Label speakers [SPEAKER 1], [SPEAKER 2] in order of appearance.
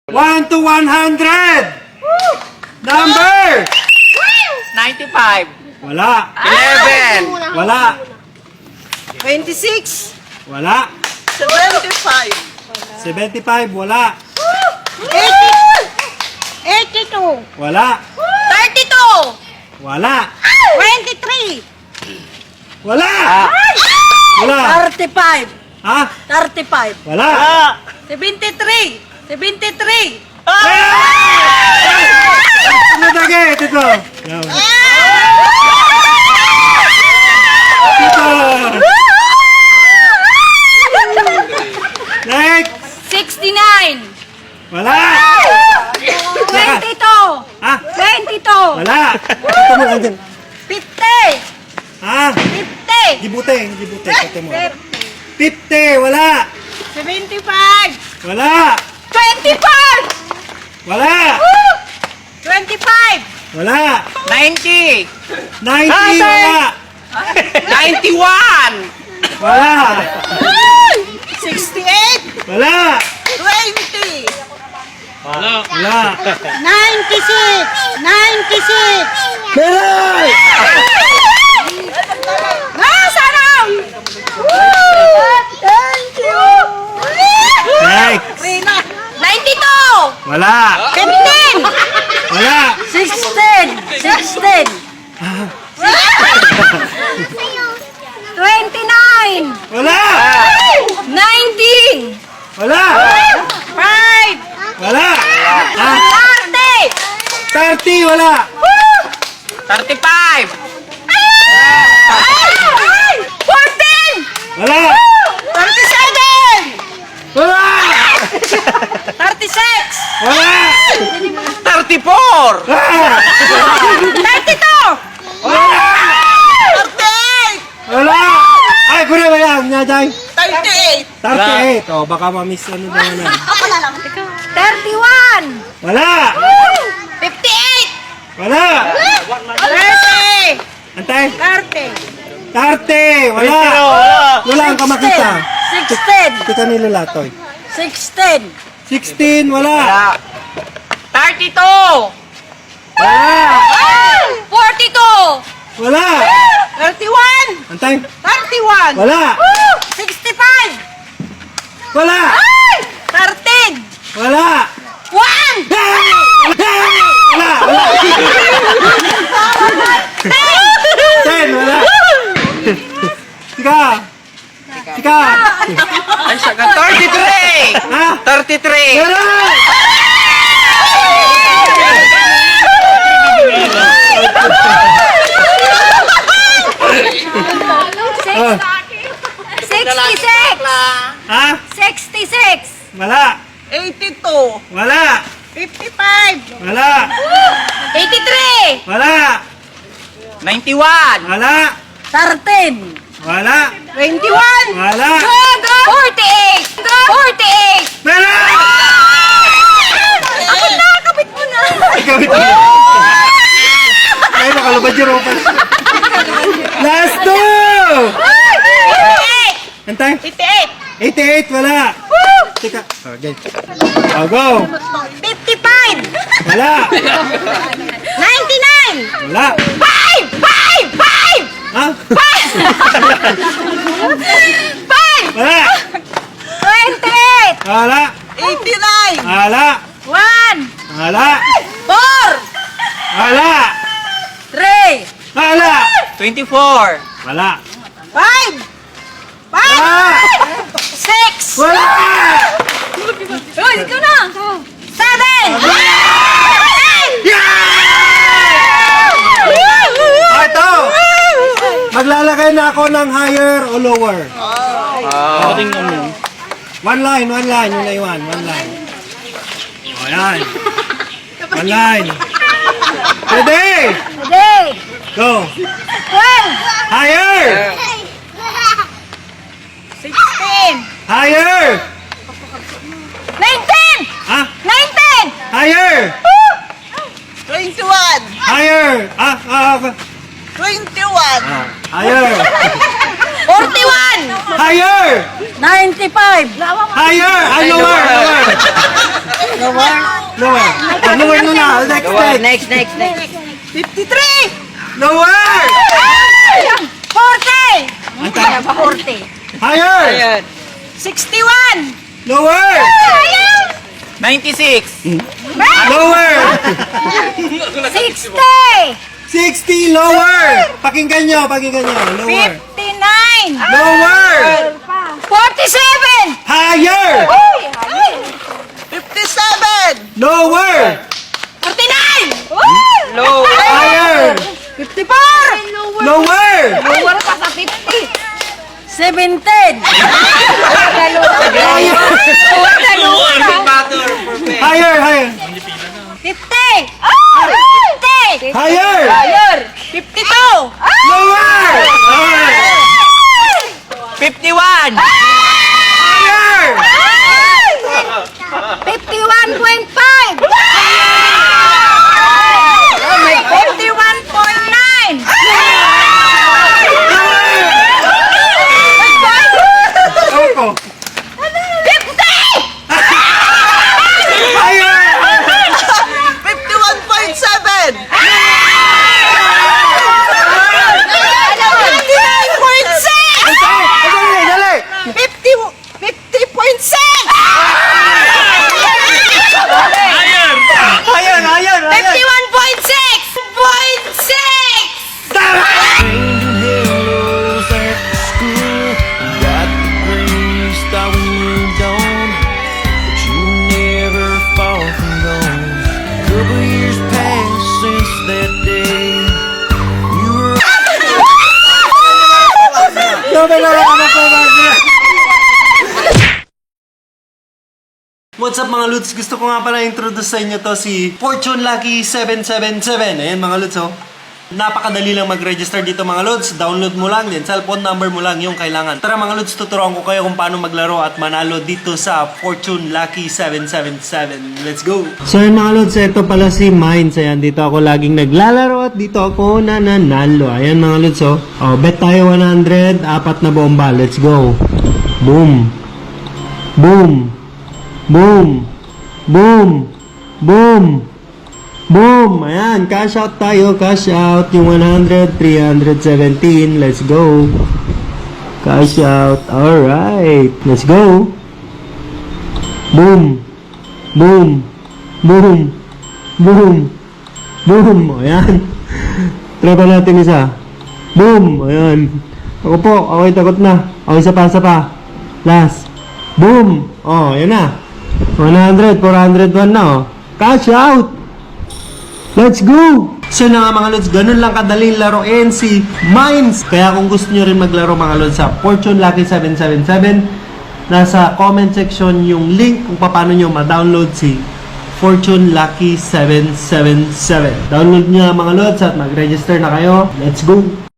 [SPEAKER 1] 1 to 100. Number.
[SPEAKER 2] 95.
[SPEAKER 1] Wala.
[SPEAKER 2] 11.
[SPEAKER 1] Wala.
[SPEAKER 3] 26.
[SPEAKER 1] Wala.
[SPEAKER 3] 75.
[SPEAKER 1] 75. Wala.
[SPEAKER 3] 82.
[SPEAKER 1] Wala.
[SPEAKER 3] 32.
[SPEAKER 1] Wala.
[SPEAKER 3] 23.
[SPEAKER 1] Wala. Wala.
[SPEAKER 3] 35.
[SPEAKER 1] Ha?
[SPEAKER 3] 35.
[SPEAKER 1] Wala.
[SPEAKER 3] 73. 73.
[SPEAKER 1] Ano lagi? Dito. Yan. Dito. Next.
[SPEAKER 3] 69.
[SPEAKER 1] Wala.
[SPEAKER 3] 22.
[SPEAKER 1] Ha?
[SPEAKER 3] 22.
[SPEAKER 1] Wala. Ito mo lang dyan.
[SPEAKER 3] 50.
[SPEAKER 1] Ha?
[SPEAKER 3] 50.
[SPEAKER 1] Gibute. Gibute. Ito mo. 50. Wala.
[SPEAKER 3] 75.
[SPEAKER 1] Wala.
[SPEAKER 3] 25.
[SPEAKER 1] Wala.
[SPEAKER 3] 25.
[SPEAKER 1] Wala.
[SPEAKER 2] 90.
[SPEAKER 1] 90. Wala.
[SPEAKER 2] 91.
[SPEAKER 1] Wala.
[SPEAKER 3] 68.
[SPEAKER 1] Wala.
[SPEAKER 3] 20.
[SPEAKER 1] Wala.
[SPEAKER 3] 96. 96.
[SPEAKER 1] Meron!
[SPEAKER 3] Sarang! Thank you!
[SPEAKER 1] Next.
[SPEAKER 3] 92!
[SPEAKER 1] Wala.
[SPEAKER 3] 15!
[SPEAKER 1] Wala.
[SPEAKER 3] 16! 16! 29!
[SPEAKER 1] Wala.
[SPEAKER 3] 19!
[SPEAKER 1] Wala.
[SPEAKER 3] 5!
[SPEAKER 1] Wala. Ah,
[SPEAKER 3] 30!
[SPEAKER 1] 30. Wala.
[SPEAKER 2] 35.
[SPEAKER 3] 14!
[SPEAKER 1] Wala.
[SPEAKER 3] 37!
[SPEAKER 1] Wala.
[SPEAKER 3] 36!
[SPEAKER 1] Wala.
[SPEAKER 2] 34.
[SPEAKER 1] Ah,
[SPEAKER 3] 32!
[SPEAKER 1] wala.
[SPEAKER 3] 38!
[SPEAKER 1] Wala. Ay, kuna ba yan? Nyajay?
[SPEAKER 3] 38!
[SPEAKER 1] 38. Oh, baka ma-miss ano ba yan?
[SPEAKER 3] 31!
[SPEAKER 1] Wala.
[SPEAKER 3] 58!
[SPEAKER 1] Wala.
[SPEAKER 3] 30!
[SPEAKER 1] Antay.
[SPEAKER 3] 30!
[SPEAKER 1] 30. Wala. Wala ang kamakita.
[SPEAKER 3] 16!
[SPEAKER 1] Tika nilulatoy.
[SPEAKER 3] 16!
[SPEAKER 1] 16. Wala.
[SPEAKER 2] 32.
[SPEAKER 1] Wala.
[SPEAKER 3] 42!
[SPEAKER 1] Wala.
[SPEAKER 3] 31!
[SPEAKER 1] Antay.
[SPEAKER 3] 31!
[SPEAKER 1] Wala.
[SPEAKER 3] 65!
[SPEAKER 1] Wala.
[SPEAKER 3] 13!
[SPEAKER 1] Wala.
[SPEAKER 3] 1!
[SPEAKER 1] Wala. Wala. 10. Wala. Sika. Sika.
[SPEAKER 2] Ay, saka 33.
[SPEAKER 1] Ha?
[SPEAKER 2] 33.
[SPEAKER 1] Meron. Ah,
[SPEAKER 3] 66!
[SPEAKER 1] ha?
[SPEAKER 3] 66!
[SPEAKER 1] Wala.
[SPEAKER 3] 82!
[SPEAKER 1] Wala.
[SPEAKER 3] 55!
[SPEAKER 1] Wala.
[SPEAKER 3] 83!
[SPEAKER 1] Wala.
[SPEAKER 2] 91.
[SPEAKER 1] Wala.
[SPEAKER 3] 13!
[SPEAKER 1] Wala.
[SPEAKER 3] 21!
[SPEAKER 1] Wala.
[SPEAKER 3] 48! 48!
[SPEAKER 1] Meron.
[SPEAKER 3] Ako na! Kapit mo na!
[SPEAKER 1] Ay, gawin mo. Ay, nakalubad yung ropa. Last two.
[SPEAKER 3] 88!
[SPEAKER 1] Antay.
[SPEAKER 3] 88!
[SPEAKER 1] 88. Wala. Tika. Okay. Oh, go.
[SPEAKER 3] 55!
[SPEAKER 1] Wala.
[SPEAKER 3] 99!
[SPEAKER 1] Wala.
[SPEAKER 3] 5! 5! 5!
[SPEAKER 1] Ha?
[SPEAKER 3] 5!
[SPEAKER 1] Wala.
[SPEAKER 3] 28!
[SPEAKER 1] Wala.
[SPEAKER 3] 89!
[SPEAKER 1] Wala.
[SPEAKER 3] 1!
[SPEAKER 1] Wala.
[SPEAKER 3] 4!
[SPEAKER 1] Wala.
[SPEAKER 3] 3!
[SPEAKER 1] Wala.
[SPEAKER 2] 24.
[SPEAKER 1] Wala.
[SPEAKER 3] 5! 5!
[SPEAKER 1] Wala.
[SPEAKER 3] 6!
[SPEAKER 1] Wala.
[SPEAKER 3] Uy, ikaw na! 7!
[SPEAKER 1] Ah, ito. Maglalagay na ako ng higher o lower. One line. Yung naiwan. One line. O, yan. One line. Ready?
[SPEAKER 3] Ready!
[SPEAKER 1] Go.
[SPEAKER 3] 12!
[SPEAKER 1] Higher.
[SPEAKER 3] 16!
[SPEAKER 1] Higher.
[SPEAKER 3] 19!
[SPEAKER 1] Ah,
[SPEAKER 3] 19!
[SPEAKER 1] higher.
[SPEAKER 3] 21!
[SPEAKER 1] Higher.
[SPEAKER 3] 21!
[SPEAKER 1] Higher.
[SPEAKER 3] 41!
[SPEAKER 1] Higher.
[SPEAKER 3] 95!
[SPEAKER 1] Higher. Lower. Lower. Lower na na. Next.
[SPEAKER 2] Next.
[SPEAKER 3] 53!
[SPEAKER 1] Lower.
[SPEAKER 3] 40! 40.
[SPEAKER 1] Higher.
[SPEAKER 3] 61!
[SPEAKER 1] Lower.
[SPEAKER 2] 96.
[SPEAKER 1] Lower.
[SPEAKER 3] 60!
[SPEAKER 1] 60. Lower. Pakinggan nyo. Lower.
[SPEAKER 3] 59!
[SPEAKER 1] Lower.
[SPEAKER 3] 47!
[SPEAKER 1] Higher.
[SPEAKER 3] 57!
[SPEAKER 1] Lower.
[SPEAKER 3] 49!
[SPEAKER 2] Low.
[SPEAKER 1] Higher.
[SPEAKER 3] 54!
[SPEAKER 1] Lower.
[SPEAKER 3] Lower pa sa 50! 17!
[SPEAKER 1] Higher.
[SPEAKER 3] 50! 50!
[SPEAKER 1] Higher.
[SPEAKER 3] Higher! 52!
[SPEAKER 1] Lower.
[SPEAKER 2] 51.
[SPEAKER 1] Higher.
[SPEAKER 3] 51.5! 51.9!
[SPEAKER 1] Ako.
[SPEAKER 3] 50!
[SPEAKER 1] Higher.
[SPEAKER 3] 51.7!
[SPEAKER 1] Dali.
[SPEAKER 3] 50.6!
[SPEAKER 1] Higher.
[SPEAKER 3] 51.6!
[SPEAKER 4] Hellos at school, got the grades that we moved on, but you never far from gone. Couple years passed since that day. You were
[SPEAKER 1] What's up mga Lods? Gusto ko nga pala introduce sa inyo to si Fortune Lucky 777. Ayan mga Lods, oh. Napakadali lang mag-register dito mga Lods. Download mo lang, then cellphone number mo lang yung kailangan. Tara mga Lods, tuturuan ko kayo kung paano maglaro at manalo dito sa Fortune Lucky 777. Let's go! So yun mga Lods, ito pala si Mines. Ayan, dito ako laging naglalaro at dito ako nananalo. Ayan mga Lods, oh. Oh, bet tayo 100, 4 na bomba. Let's go! Boom! Boom! Boom! Boom! Boom! Boom! Ayan, cash out tayo, cash out. Yung 100, 317. Let's go. Cash out. Alright. Let's go. Boom! Boom! Boom! Boom! Boom! Ayan. Try pa natin isa. Boom! Ayan. Ako po, ako'y takot na. Ako isa pa. Last. Boom! Oh, ayan na. 100, 401 na, oh. Cash out! Let's go! So na nga mga Lods, ganun lang kadaling laruin si Mines. Kaya kung gusto nyo rin maglaro mga Lods sa Fortune Lucky 777, nasa comment section yung link kung paano nyo ma-download si Fortune Lucky 777. Download nyo mga Lods at mag-register na kayo. Let's go!